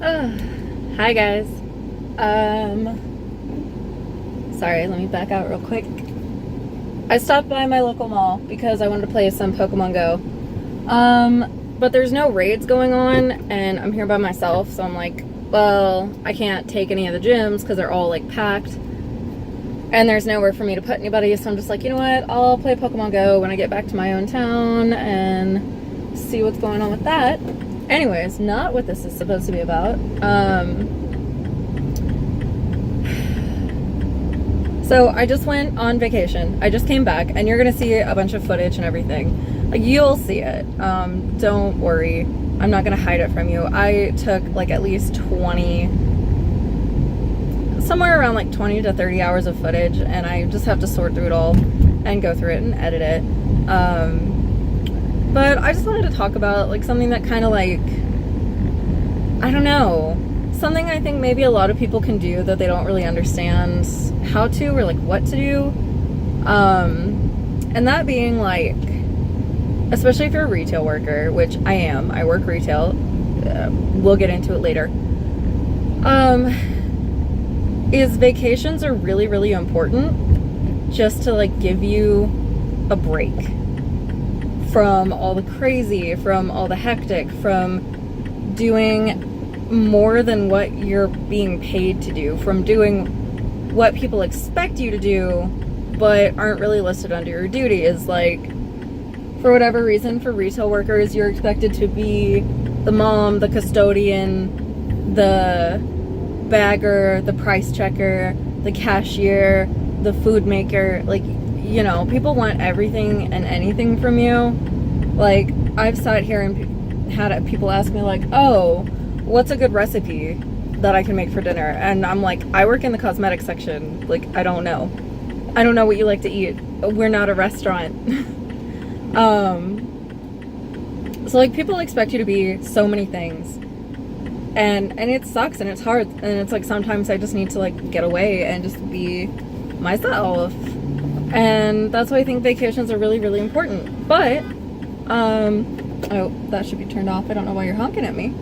Hi guys. Sorry, let me back out real quick. I stopped by my local mall because I wanted to play some Pokemon Go. But there's no raids going on and I'm here by myself, so I'm like, well, I can't take any of the gyms because they're all like packed. And there's nowhere for me to put anybody, so I'm just like, you know what, I'll play Pokemon Go when I get back to my own town and see what's going on with that. Anyways, not what this is supposed to be about. So I just went on vacation. I just came back, and you're gonna see a bunch of footage and everything. Like, you'll see it. Don't worry. I'm not gonna hide it from you. I took like at least somewhere around like 20 to 30 hours of footage, and I just have to sort through it all and go through it and edit it. But I just wanted to talk about like something that kind of like, I don't know, something I think maybe a lot of people can do that they don't really understand how to or like what to do. And that being like, especially if you're a retail worker, which I am, I work retail. We'll get into it later. Is vacations are really, really important just to like give you a break from all the crazy, from all the hectic, from doing more than what you're being paid to do, from doing what people expect you to do but aren't really listed under your duties. Like, for whatever reason, for retail workers, you're expected to be the mom, the custodian, the bagger, the price checker, the cashier, the food maker. Like, you know, people want everything and anything from you. Like, I've sat here and had people ask me like, oh, what's a good recipe that I can make for dinner? And I'm like, I work in the cosmetics section. Like, I don't know what you like to eat. We're not a restaurant. So like, people expect you to be so many things, and it sucks and it's hard, and it's like sometimes I just need to like get away and just be myself. And that's why I think vacations are really, really important. But oh, that should be turned off. I don't know why you're honking at me.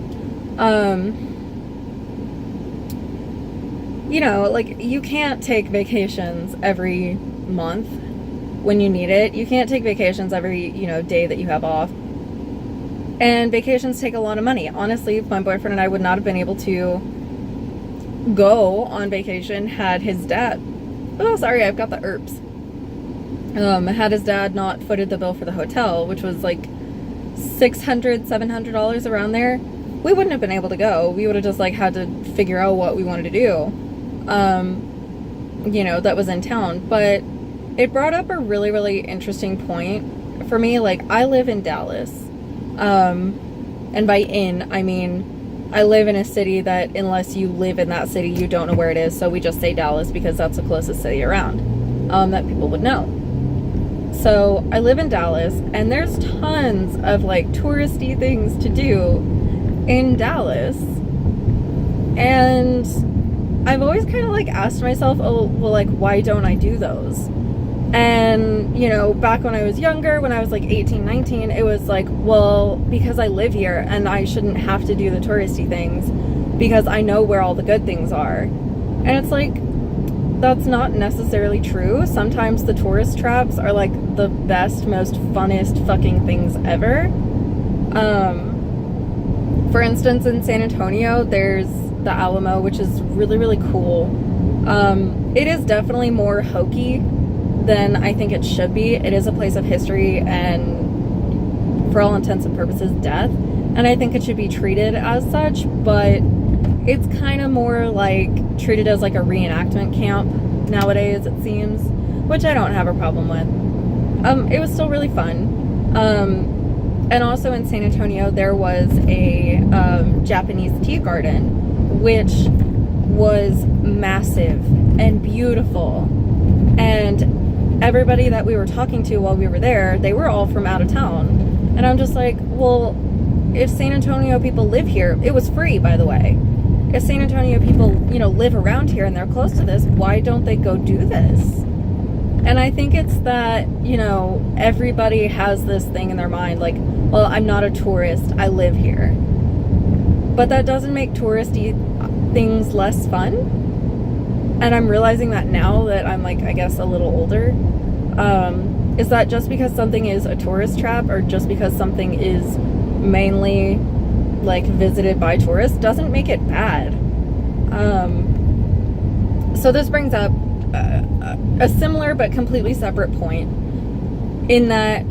You know, like, you can't take vacations every month when you need it. You can't take vacations every, you know, day that you have off. And vacations take a lot of money. Honestly, my boyfriend and I would not have been able to go on vacation had his dad, oh, sorry, I've got the herpes. Had his dad not footed the bill for the hotel, which was like $600, $700 around there, we wouldn't have been able to go. We would have just like had to figure out what we wanted to do, you know, that was in town. But it brought up a really, really interesting point for me. Like, I live in Dallas, and by in, I mean, I live in a city that, unless you live in that city, you don't know where it is. So we just say Dallas because that's the closest city around, that people would know. So I live in Dallas, and there's tons of like touristy things to do in Dallas. And I've always kind of like asked myself, oh, well, like, why don't I do those? And, you know, back when I was younger, when I was like 18, 19, it was like, well, because I live here and I shouldn't have to do the touristy things because I know where all the good things are. And it's like, that's not necessarily true. Sometimes the tourist traps are like the best, most funnest fucking things ever. For instance, in San Antonio, there's the Alamo, which is really, really cool. It is definitely more hokey than I think it should be. It is a place of history and, for all intents and purposes, death. And I think it should be treated as such, but it's kind of more like treated as like a reenactment camp nowadays, it seems, which I don't have a problem with. It was still really fun. And also in San Antonio, there was a Japanese tea garden, which was massive and beautiful. And everybody that we were talking to while we were there, they were all from out of town. And I'm just like, well, if San Antonio people live here, it was free, by the way. If San Antonio people, you know, live around here and they're close to this, why don't they go do this? And I think it's that, you know, everybody has this thing in their mind, like, well, I'm not a tourist, I live here. but that doesn't make touristy things less fun. And I'm realizing that now that I'm like, I guess, a little older, is that just because something is a tourist trap, or just because something is mainly like visited by tourists, doesn't make it bad. So this brings up a similar but completely separate point, in that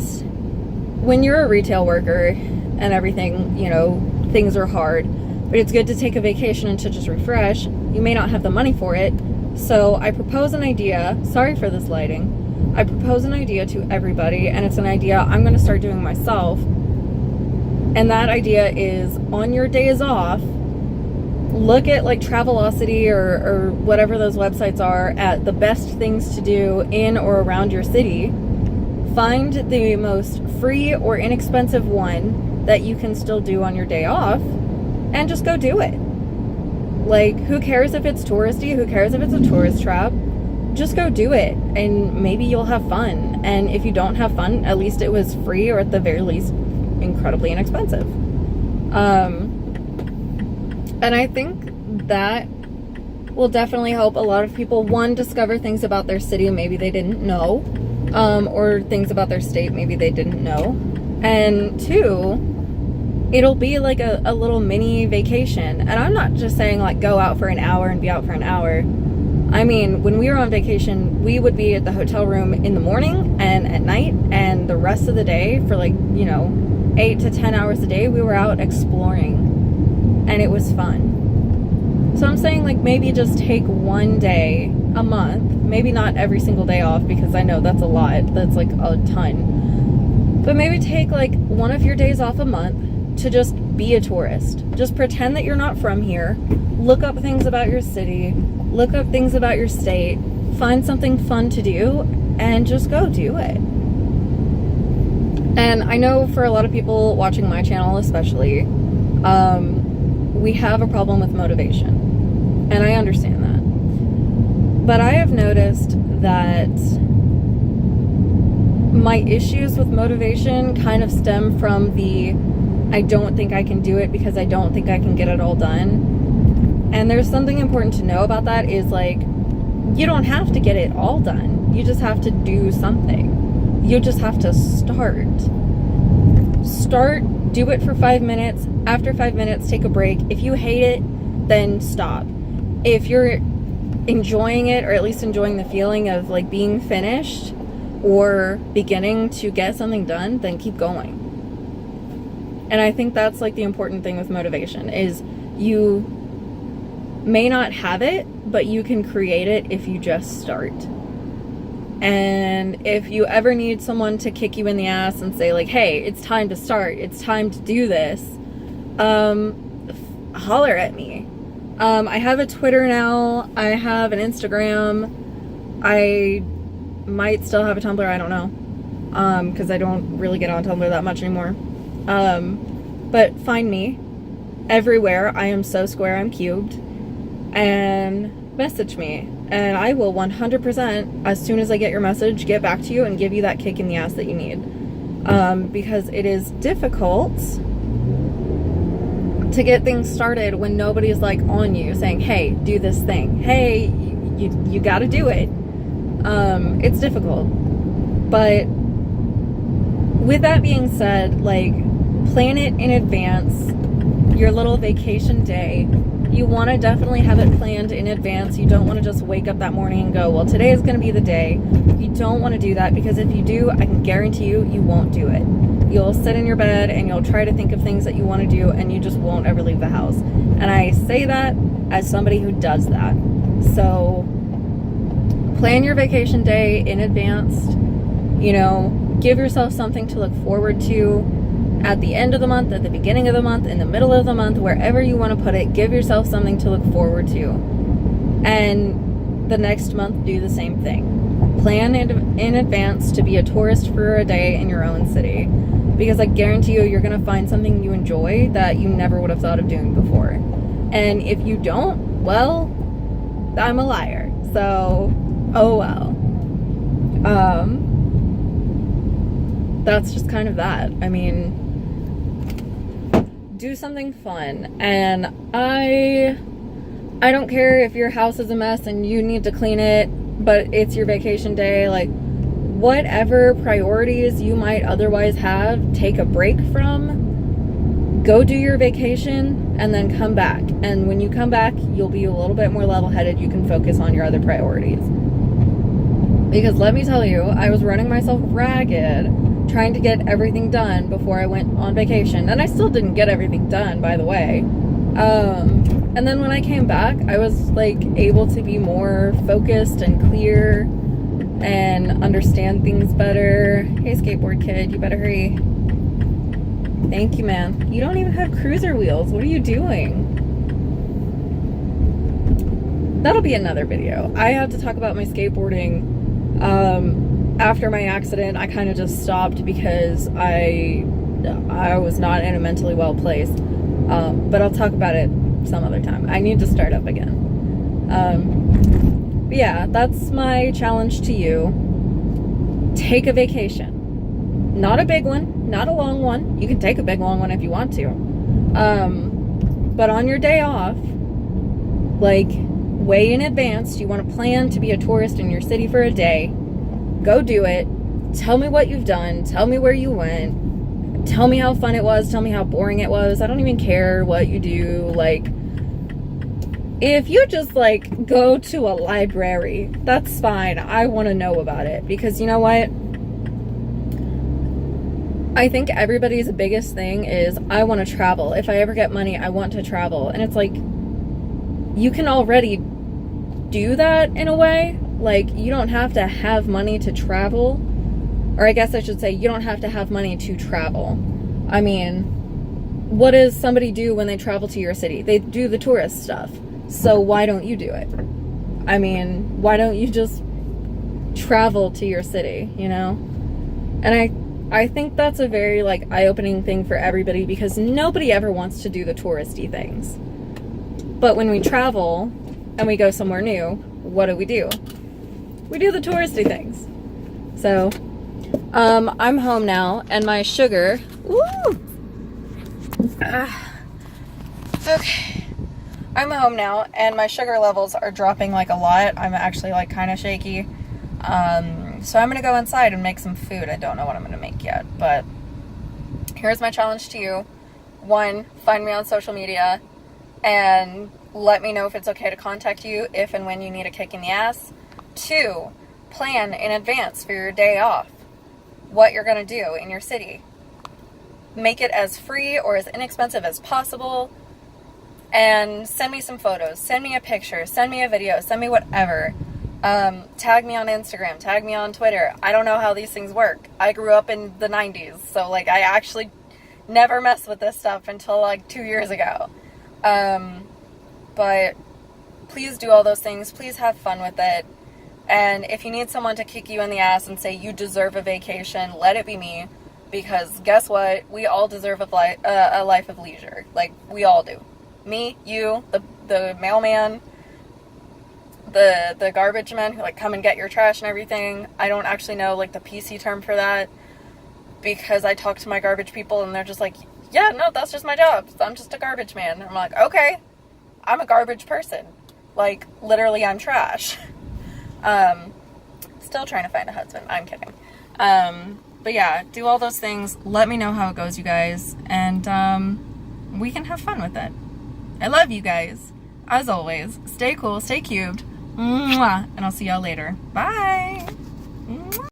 when you're a retail worker and everything, you know, things are hard, but it's good to take a vacation and to just refresh. You may not have the money for it. So I propose an idea. Sorry for this lighting. I propose an idea to everybody, and it's an idea I'm going to start doing myself. And that idea is, on your days off, look at like Travelocity or whatever those websites are, at the best things to do in or around your city. Find the most free or inexpensive one that you can still do on your day off, and just go do it. Like, who cares if it's touristy? Who cares if it's a tourist trap? Just go do it, and maybe you'll have fun. And if you don't have fun, at least it was free, or at the very least incredibly inexpensive. And I think that will definitely help a lot of people, one, discover things about their city maybe they didn't know, or things about their state maybe they didn't know, and two, it'll be like a little mini vacation. And I'm not just saying like go out for an hour and be out for an hour. I mean, when we were on vacation, we would be at the hotel room in the morning and at night, and the rest of the day, for like, you know, 8 to 10 hours a day, we were out exploring, and it was fun. So I'm saying, like, maybe just take one day a month, maybe not every single day off, because I know that's a lot, that's like a ton, but maybe take like one of your days off a month to just be a tourist. Just pretend that you're not from here. Look up things about your city, look up things about your state, find something fun to do, and just go do it. And I know for a lot of people watching my channel especially, we have a problem with motivation, and I understand that. But I have noticed that my issues with motivation kind of stem from the I don't think I can do it because I don't think I can get it all done. And there's something important to know about that, is like, you don't have to get it all done. You just have to do something. You just have to start. Do it for 5 minutes. After 5 minutes, take a break. If you hate it, then stop. If you're enjoying it, or at least enjoying the feeling of like being finished or beginning to get something done, then keep going. And I think that's like the important thing with motivation, is you may not have it, but you can create it if you just start. And if you ever need someone to kick you in the ass and say like, hey, it's time to start, it's time to do this, holler at me. I have a Twitter now, I have an Instagram, I might still have a Tumblr, I don't know, because I don't really get on Tumblr that much anymore. But find me everywhere. I am so square, I'm cubed, and message me, and I will 100%, as soon as I get your message, get back to you and give you that kick in the ass that you need. Because it is difficult to get things started when nobody's like on you saying, hey, do this thing. Hey, you gotta do it. It's difficult. But with that being said, like, plan it in advance, your little vacation day. You want to definitely have it planned in advance. You don't want to just wake up that morning and go, well, today is going to be the day. You don't want to do that, because if you do, I can guarantee you, you won't do it. You'll sit in your bed and you'll try to think of things that you want to do, and you just won't ever leave the house. And I say that as somebody who does that. So plan your vacation day in advance. You know, give yourself something to look forward to at the end of the month, at the beginning of the month, in the middle of the month, wherever you want to put it. Give yourself something to look forward to. And the next month, do the same thing. Plan in advance to be a tourist for a day in your own city, because I guarantee you, you're going to find something you enjoy that you never would have thought of doing before. And if you don't, well, I'm a liar. So, oh well. That's just kind of that. I mean, do something fun. And I don't care if your house is a mess and you need to clean it, but it's your vacation day. Like, whatever priorities you might otherwise have, take a break from, go do your vacation, and then come back. And when you come back, you'll be a little bit more level-headed. You can focus on your other priorities. Because let me tell you, I was running myself ragged trying to get everything done before I went on vacation. And I still didn't get everything done, by the way. And then when I came back, I was like able to be more focused and clear and understand things better. Hey, skateboard kid, you better hurry. Thank you, man. You don't even have cruiser wheels. What are you doing? That'll be another video. I have to talk about my skateboarding. After my accident, I kind of just stopped because I was not in a mentally well place. But I'll talk about it some other time. I need to start up again. But yeah, that's my challenge to you. Take a vacation. Not a big one, not a long one. You can take a big long one if you want to. But on your day off, like, way in advance, you want to plan to be a tourist in your city for a day. Go do it. Tell me what you've done. Tell me where you went. Tell me how fun it was. Tell me how boring it was. I don't even care what you do. Like, if you just, like, go to a library, that's fine. I want to know about it. Because you know what? I think everybody's biggest thing is, I want to travel. If I ever get money, I want to travel. And it's like, you can already do that in a way. Like, you don't have to have money to travel. Or I guess I should say, you don't have to have money to travel. I mean, what does somebody do when they travel to your city? They do the tourist stuff. So why don't you do it? I mean, why don't you just travel to your city, you know? And I think that's a very, like, eye-opening thing for everybody, because nobody ever wants to do the touristy things. But when we travel and we go somewhere new, what do? We do the touristy things. So, I'm home now, and my sugar, okay. I'm home now, and my sugar levels are dropping like a lot. I'm actually like kind of shaky. So I'm gonna go inside and make some food. I don't know what I'm gonna make yet, but here's my challenge to you. 1, find me on social media and let me know if it's okay to contact you if and when you need a kick in the ass. 2, plan in advance for your day off what you're gonna do in your city. Make it as free or as inexpensive as possible, and send me some photos, send me a picture, send me a video, send me whatever. Tag me on Instagram, tag me on Twitter. I don't know how these things work. I grew up in the 90s, so like I actually never messed with this stuff until like 2 years ago. But please do all those things. Please have fun with it. And if you need someone to kick you in the ass and say you deserve a vacation, let it be me. Because guess what? We all deserve a life of leisure. Like, we all do. Me, you, the mailman, the garbage men who like come and get your trash and everything. I don't actually know like the PC term for that, because I talk to my garbage people and they're just like, yeah, no, that's just my job. I'm just a garbage man. I'm like, okay, I'm a garbage person. Like, literally, I'm trash. Still trying to find a husband. I'm kidding. But yeah, do all those things. Let me know how it goes, you guys. And we can have fun with it. I love you guys. As always, stay cool, stay cubed. Mwah. And I'll see y'all later. Bye. Mwah.